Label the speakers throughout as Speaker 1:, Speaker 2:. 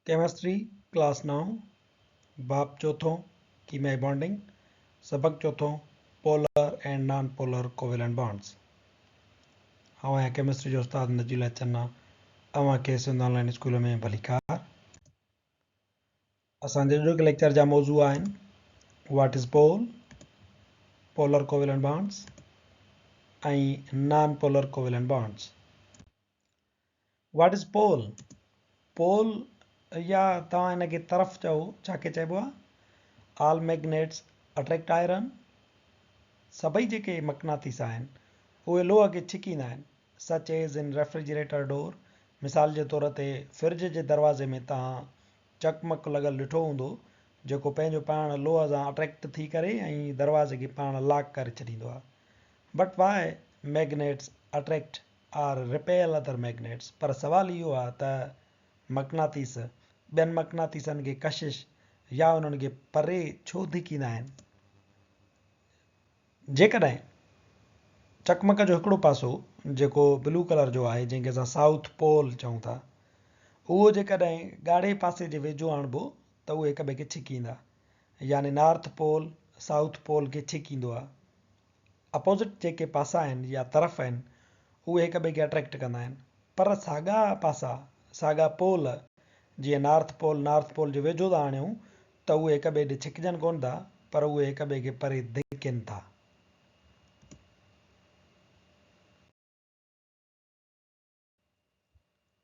Speaker 1: Chemistry class 9 बाब चौथों कीमियाई bonding सबक चौथों polar and non polar covalent bonds. हाँ आहियां केमिस्ट्री जो उस्ताद नजीला चन्ना। अव्हांखे सिंध ऑनलाइन स्कूल में भलीकार। असांजे अॼोके लेक्चर जा मौज़ू आहिनि what is pole, polar covalent bonds ऐं non polar covalent bonds. What is pole? Pole या तव्हां हिनखे तरफ़ चओ, छाखे चइबो आहे? All magnets attract iron. सभई जेके मक़नातीस आहिनि उहे लोह खे छिकींदा आहिनि। Such as in refrigerator door. मिसाल जे तौर ते फ्रिज जे दरवाज़े में तव्हां चकमक लॻल ॾिठो हूंदो जेको पंहिंजो पाण लोह सां अट्रैक्ट थी करे ऐं दरवाज़े खे पाण लॉक करे छॾींदो आहे। But why magnets attract or repel other magnets. पर सवाल इहो आहे त मक़नातीस ॿियनि मक़नातीसनि खे कशिश या उन्हनि खे परे छो धिकींदा आहिनि? जेकॾहिं चकमक जो हिकिड़ो पासो जेको ब्लू कलर जो आहे, जंहिंखे असां साउथ पोल चऊं था, उहो जेकॾहिं ॻाढ़े पासे जे वेझो आणिबो त उहे हिक ॿिए खे छिकींदा, यानी नॉर्थ पोल साउथ पोल खे छिकींदो आहे। अपोज़िट जेके पासा आहिनि या तरफ़ आहिनि उहे हिक ॿिए खे अट्रैक्ट कंदा आहिनि। पर साॻा पासा, साॻा पोल, जीअं नॉर्थ पोल जे वेझो था आणियूं त उहे हिक ॿिए ॾे छिकजनि कोन था, पर उहे हिक ॿिए खे परे धिकनि था।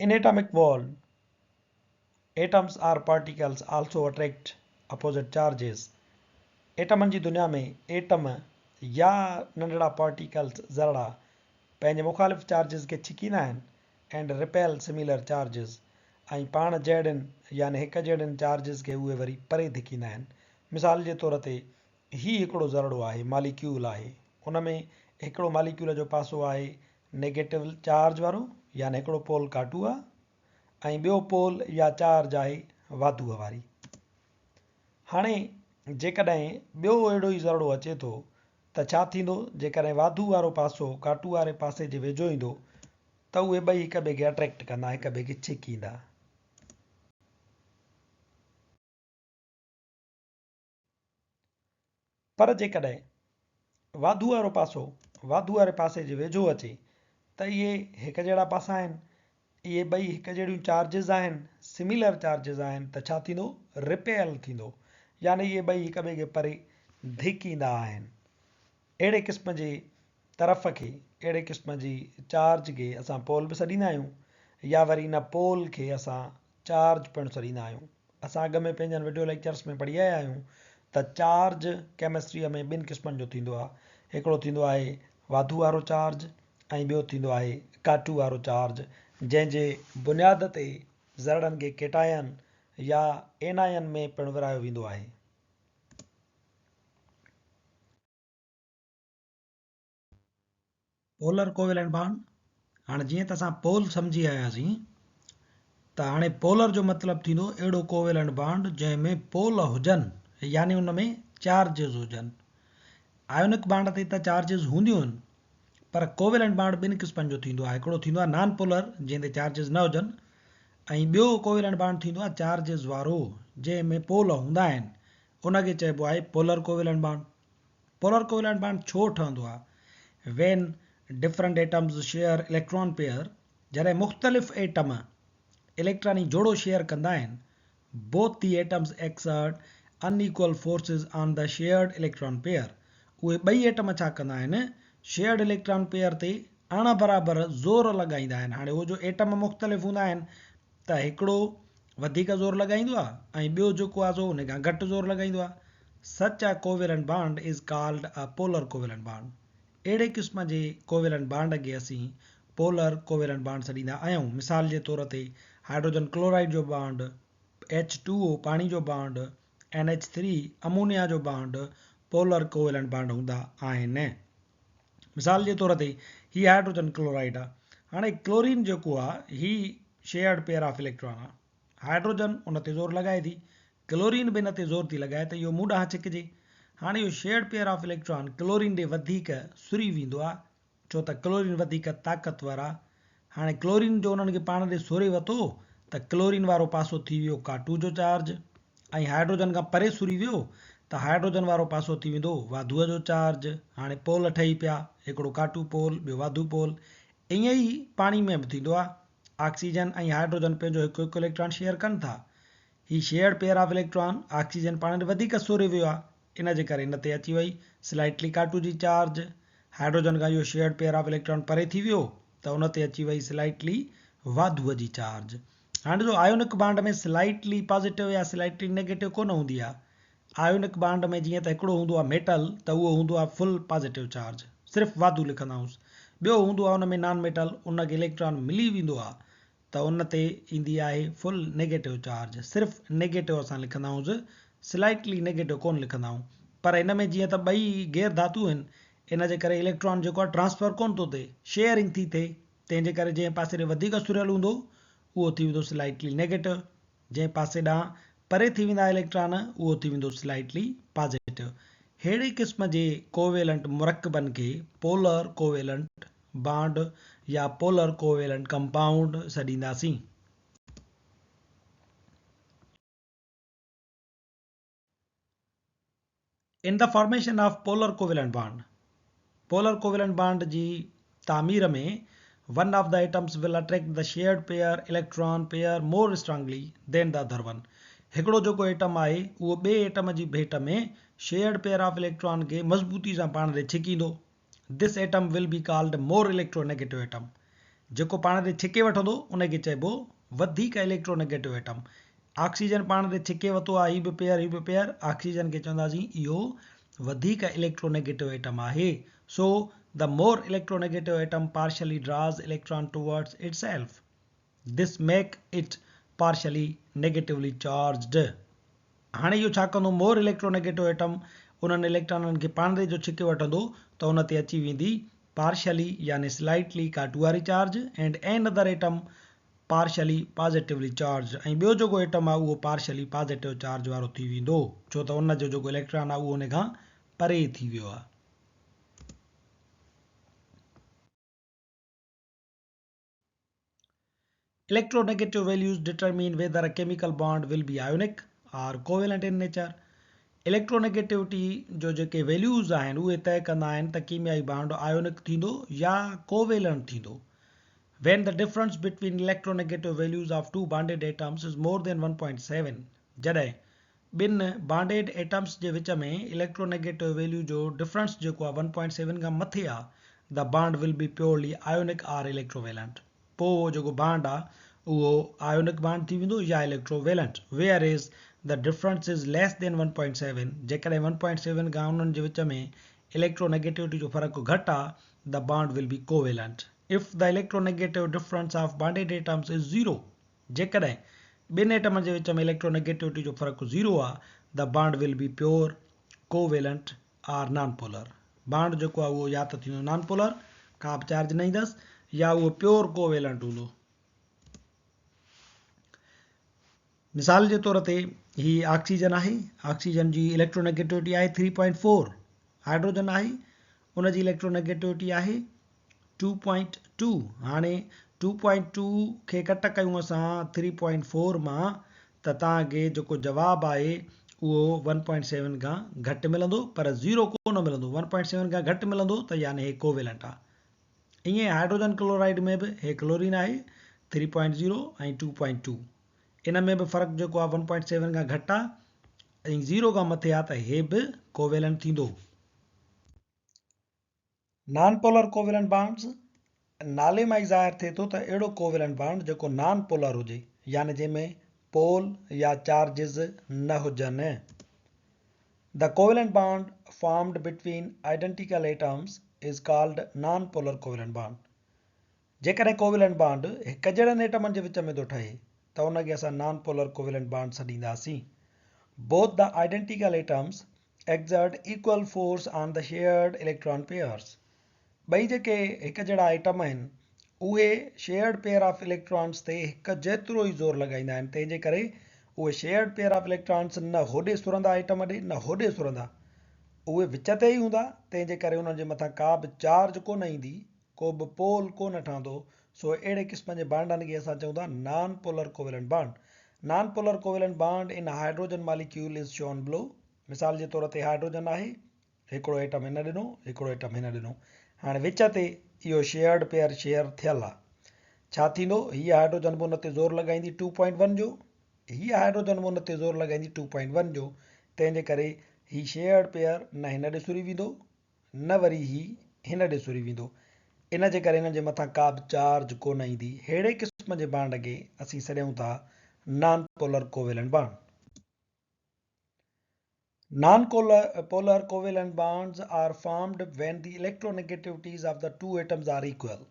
Speaker 1: In atomic world, atoms are particles also attract opposite charges. एटमनि जी दुनिया में एटम या नंढड़ा पार्टिकल्स ज़रड़ा पंहिंजे मुख़ालिफ़ चार्जिस खे छिकींदा आहिनि एंड रिपेल सिमिलर चार्जिस, ऐं पाण जहिड़नि यानी हिक जहिड़नि चार्जिस खे उहे वरी परे धिकींदा आहिनि। मिसाल जे तौर ते ही हिकिड़ो ज़रड़ो आहे, मालिक्यूल आहे, उन में हिकिड़ो मालिक्यूल जो पासो आहे नेगेटिव चार्ज वारो यानी हिकिड़ो पोल काटू आहे, ऐं ॿियो पोल या चार्ज आहे वाधूअ वारी। हाणे जेकॾहिं ॿियो अहिड़ो ई ज़रड़ो अचे थो त छा थींदो? जेकॾहिं वाधू वारो पासो काटू वारे पासे जे वेझो ईंदो त उहे ॿई हिक ॿिए खे अट्रैक्ट कंदा, हिक ॿिए खे छिकींदा। पर जेकॾहिं वाधू वारो पासो वाधू वारे पासे जे वेझो अचे त इहे हिक जहिड़ा पासा आहिनि, इहे ॿई हिक जहिड़ियूं चार्जिस आहिनि, सिमिलर चार्जिस आहिनि, त छा थींदो? रिपेल थींदो, यानी इहे ॿई हिक ॿिए खे परे धिकींदा आहिनि। अहिड़े क़िस्म जे तरफ़ खे, अहिड़े क़िस्म जी चार्ज खे असां पोल बि सॾींदा आहियूं, या वरी इन पोल खे असां चार्ज पिणु सॾींदा आहियूं। असां अॻ में पंहिंजनि वीडियो लेक्चर्स में पढ़ी आया आहियूं त चार्ज केमिस्ट्रीअ में ॿिनि क़िस्मनि जो थींदो आहे। हिकिड़ो थींदो आहे वाधू वारो चार्ज ऐं ॿियो थींदो आहे काटू वारो चार्ज, जंहिंजे बुनियाद ते ज़रड़नि खे केटायन या एनायन में पिणु विरायो वेंदो आहे। Polar covalent bond. हाणे जीअं त असां पोल सम्झी आयासीं त हाणे पोलर जो मतिलबु थींदो अहिड़ो कोवेलेंट बॉन्ड जंहिंमें पोल हुजनि, यानी उन में चार्जिस हुजनि। आयोनिक बॉन्ड ते त चार्जिस हूंदियूं आहिनि, पर कोवेलेंट बॉन्ड ॿिनि क़िस्मनि जो थींदो आहे। हिकिड़ो थींदो आहे नॉन पोलर जंहिं ते चार्जिस न हुजनि, ऐं ॿियो कोवेलेंट बॉन्ड थींदो आहे चार्जिस वारो जंहिंमें पोल हूंदा आहिनि, उनखे चइबो आहे polar covalent bond. Polar covalent bond छो ठहंदो आहे? When different atoms share electron pair, जॾहिं मुख़्तलिफ़ एटम इलेक्ट्रॉनी जोड़ो शेयर कंदा आहिनि, both the atoms exert unequal forces on the shared electron pair. उहे ॿई एटम छा कंदा आहिनि? शेयर्ड इलेक्ट्रॉन पेयर ते अण बराबरि ज़ोर लॻाईंदा आहिनि। हाणे उहो जो एटम मुख़्तलिफ़ हूंदा आहिनि त हिकिड़ो वधीक ज़ोर लॻाईंदो आहे ऐं ॿियो जेको आहे सो हुन खां घटि ज़ोर लॻाईंदो आहे। सच अ covalent bond is called a polar covalent bond. अहिड़े क़िस्म जे कोवेलेंट बॉन्ड खे असीं पोलर कोवेलेंट बॉन्ड सॾींदा आहियूं। मिसाल जे तौर ते हाइड्रोजन क्लोराइड जो बॉन्ड, H2O पाणी जो बॉन्ड, NH3 अमोनिया जो बॉन्ड पोलर कोवेलेंट बॉन्ड हूंदा आहिनि। मिसाल जे तौर ते ही हाइड्रोजन क्लोराइड आहे। हाणे क्लोरीन जेको आहे ही शेयर्ड पेयर ऑफ इलेक्ट्रॉन आहे। हाइड्रोजन उन ते ज़ोर लॻाए थी, क्लोरीन बि इन ते ज़ोर थी लॻाए त इहो मूं ॾांहुं छिकिजे। हाणे इहो shared pair of electron chlorine ॾे वधीक सुरी वेंदो आहे, छो त क्लोरीन वधीक ताक़तवर आहे। हाणे क्लोरीन जो उन्हनि खे पाण ॾे सोरे वरितो त क्लोरीन वारो पासो थी वियो Ca2 जो चार्ज ऐं हाइड्रोजन खां परे सुरी वियो त हाइड्रोजन वारो पासो थी वेंदो वाधूअ जो चार्ज। हाणे पोल ठही पिया, हिकिड़ो Ca2 पोल, ॿियो वाधू पोल। ईअं ई पाणी में बि थींदो आहे। ऑक्सीजन ऐं हाइड्रोजन पंहिंजो हिकु हिकु इलेक्ट्रॉन शेयर कनि था। ही shared pair of electron oxygen पाण ॾे वधीक सोरे वियो आहे, इन जे करे इन ते अची वई स्लाइटली Ca2 जी चार्ज। हाइड्रोजन खां इहो शेयर्ड पेयर ऑफ इलेक्ट्रॉन परे थी वियो त उन ते अची वई स्लाइटली वाधूअ जी चार्ज। हाणे जो आयोनिक बांड में स्लाइटली पॉजिटिव या स्लाइटली नेगेटिव कोन हूंदी आहे। आयोनिक बांड में जीअं त हिकिड़ो हूंदो आहे मेटल त उहो हूंदो आहे फुल पॉजिटिव चार्ज, सिर्फ़ु वाधू लिखंदाऊंसि। ॿियो हूंदो आहे उन में नॉन मेटल, उनखे इलेक्ट्रॉन मिली वेंदो आहे त उन ते ईंदी आहे फुल नेगेटिव चार्ज, सिर्फ़ु नेगेटिव असां लिखंदा आहियूं, स्लाइटली नेगेटिव कोन लिखंदा आहियूं। पर इन में जीअं त ॿई गैर धातु आहिनि, इन जे करे इलेक्ट्रॉन जेको आहे ट्रांसफर कोन थो थिए, शेयरिंग थी थिए। तंहिंजे करे जंहिं पासे ॾे वधीक सुरियल हूंदो उहो थी वेंदो स्लाइटली नेगेटिव, जंहिं पासे ॾांहुं परे थी वेंदा इलेक्ट्रॉन उहो थी वेंदो स्लाइटली पॉजिटिव। अहिड़े क़िस्म जे कोवेलेंट मुरकबनि खे पोलर कोवेलेंट बांड या पोलर कोवेलेंट कंपाउंड सॾींदासीं। In the formation of polar covalent bond जी तामीर में one of the atoms will attract the shared pair electron pair more strongly than the other one। हिकिड़ो जेको atom आहे उहो ॿिए एटम जी भेट में शेयर्ड पेयर ऑफ इलेक्ट्रॉन खे मज़बूती सां पाण ॾे छिकींदो। This atom will be called more electronegative atom. जेको पाण ॾे छिके वठंदो उनखे चइबो वधीक इलेक्ट्रोनेगेटिव एटम। ऑक्सीजन पाण ॾे छिके वरितो आहे, हीउ बि पेयर, ऑक्सीजन खे चवंदासीं इहो वधीक इलेक्ट्रोनेगेटिव एटम आहे। सो the more electronegative atom partially draws electron towards itself. This make it partially negatively charged। हाणे इहो छा कंदो, मोर इलेक्ट्रोनेगेटिव एटम उन्हनि इलेक्ट्रॉननि खे पाण ॾे जो छिके वठंदो त उन ते अची वेंदी पार्शली यानी स्लाइटली Ca2 वारी charge and other atom partially positively charge, ऐं ॿियो जेको एटम आहे उहो पार्शली पॉजिटिव चार्ज वारो थी वेंदो, छो त उन जो जेको इलेक्ट्रॉन आहे उहो उन खां परे थी वियो आहे। Electronegative values determine whether a chemical bond will be ionic or covalent in nature। Electronegativity जो जेके वैल्यूज़ आहिनि उहे तय कंदा आहिनि त कीमियाई बांड आयोनिक थींदो या कोवेलेंट थींदो। When the difference between electronegative values of two bonded atoms is more than 1.7, जॾहिं ॿिनि बॉन्डेड एटम्स जे विच में इलेक्ट्रोनेगेटिव वैल्यू जो डिफरेंस जेको आहे 1.7 खां मथे आहे, the bond will be purely ionic or electrovalent. पोइ जेको बांड आहे उहो आयोनिक बांड थी वेंदो या electrovalent. Where is the difference is less than 1.7, जेकॾहिं 1.7 खां उन्हनि जे विच में इलेक्ट्रोनेगेटिविटी जो फ़र्क़ु घटि आहे, the bond will B covalent. If the electronegative difference of bonded atoms is 0, जेकॾहिं ॿिनि एटम जे विच में इलेक्ट्रोनेगेटिविटी जो फ़र्क़ु 0 आहे, the bond will be pure covalent or non polar. Bond जेको आहे उहो या त थींदो नॉन पोलर, का बि चार्ज न ईंदसि, या उहो प्योर कोवेलेंट हूंदो। मिसाल जे तौर ते ही ऑक्सीजन आहे, ऑक्सीजन जी इलेक्ट्रोनेगेटिविटी आहे 3.4, हाइड्रोजन आहे उनजी इलेक्ट्रोनेगेटिविटी आहे 2.2। हाणे 2.2 खे कट कयूं असां 3.4 मां त तव्हांखे जेको जवाबु आहे उहो 1.7 खां घटि मिलंदो, पर 0 कोन मिलंदो। 1.7 खां घटि मिलंदो त यानी हे कोवेलेंट आहे। ईअं हाइड्रोजन क्लोराइड में बि हे क्लोरीन आहे 3.0 ऐं 2.2, इन में बि फ़र्क़ु जेको आहे 1.7 खां घटि आहे ऐं 0 खां मथे आहे त हे बि कोवेलेंट थींदो। नॉन पोलर कोवेलेंट बांड्स नाले मां ई ज़ाहिर थिए थो त अहिड़ो कोवेलेंट बांड जेको नॉन पोलर हुजे, यानी जंहिंमें पोल या चार्जिस न हुजनि। The covalent bond formed between identical atoms is called non polar covalent bond. जेकॾहिं कोवेलेंट बांड हिकु जहिड़नि एटमनि जे विच में थो ठहे त उनखे असां नॉन पोलर कोवेलेंट बांड सॾींदासीं। Both the identical atoms exert equal force on the shared electron pairs। ॿई जेके हिकु जहिड़ा एटम आहिनि उहे शेयर्ड पेयर ऑफ इलेक्ट्रॉन्स ते हिकु जेतिरो ई ज़ोर लॻाईंदा आहिनि, तंहिंजे करे उहे शेयर्ड पेयर ऑफ इलेक्ट्रॉन्स न होॾे सुरंदा एटम ॾे न होॾे सुरंदा, उहे विच ते ई हूंदा, तंहिंजे करे उन्हनि जे मथां का बि चार्ज कोन ईंदी, को बि पोल कोन ठहंदो। सो अहिड़े क़िस्म जे बांडनि खे असां चऊं था non polar covalent bond. Non polar covalent bond इन हाइड्रोजन मॉलिक्यूल इज़ शोन बिलो. मिसाल जे तौर ते हाइड्रोजन आहे, हिकिड़ो एटम हिन ॾिनो, हिकिड़ो एटम हिन ॾिनो. हाणे विच ते इहो शेयर्ड पेयर शेयर थियल आहे. छा थींदो, हीअ हाइड्रोजन बि उन ते ज़ोर लॻाईंदी 2.1 जो, हीअ हाइड्रोजन बि उन ते ज़ोर लॻाईंदी 2.1 जो. तंहिंजे करे ही शेयर्ड पेयर न हिन ॾे सुरी वेंदो, न वरी ही हिन ॾे सुरी वेंदो. इन जे करे हिन जे मथां का बि चार्ज कोन ईंदी. अहिड़े क़िस्म जे बांड खे असीं सॾियूं था non polar covalent bond. Non-polar covalent bonds are formed when the electronegativities of the two atoms are equal.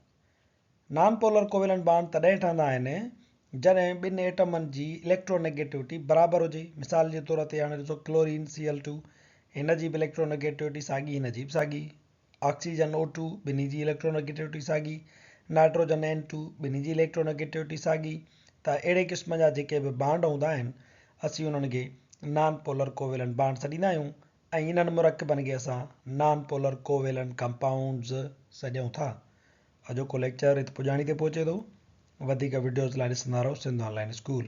Speaker 1: Non-polar covalent bond तॾहिं ठहंदा आहिनि जॾहिं ॿिनि एटमनि जी इलेक्ट्रोनेगेटिविटी बराबरि हुजे. मिसाल जे तौर ते हाणे ॾिसो क्लोरीन Cl2, हिन जी बि इलेक्ट्रोनेगेटिविटी साॻी, हिन जी बि साॻी. ऑक्सीजन O2, ॿिन्ही जी इलेक्ट्रोनेगेटिविटी साॻी. नाइट्रोजन N2, ॿिन्ही जी इलेक्ट्रोनेगेटिविटी साॻी. त अहिड़े क़िस्म जा जेके बि बांड हूंदा आहिनि असीं उन्हनि खे नॉन पोलर कोवेलेंट बांड सॾींदा आहियूं. ऐं इन्हनि मुरकबनि खे असां नॉन पोलर कोवेलेंट कंपाउंड्स सॾियूं था. अॼोको लेक्चर हिते पुॼाणी ते पहुचे थो. वधीक वीडियोज़ लाइ ॾिसंदा रहो सिंध ऑनलाइन स्कूल.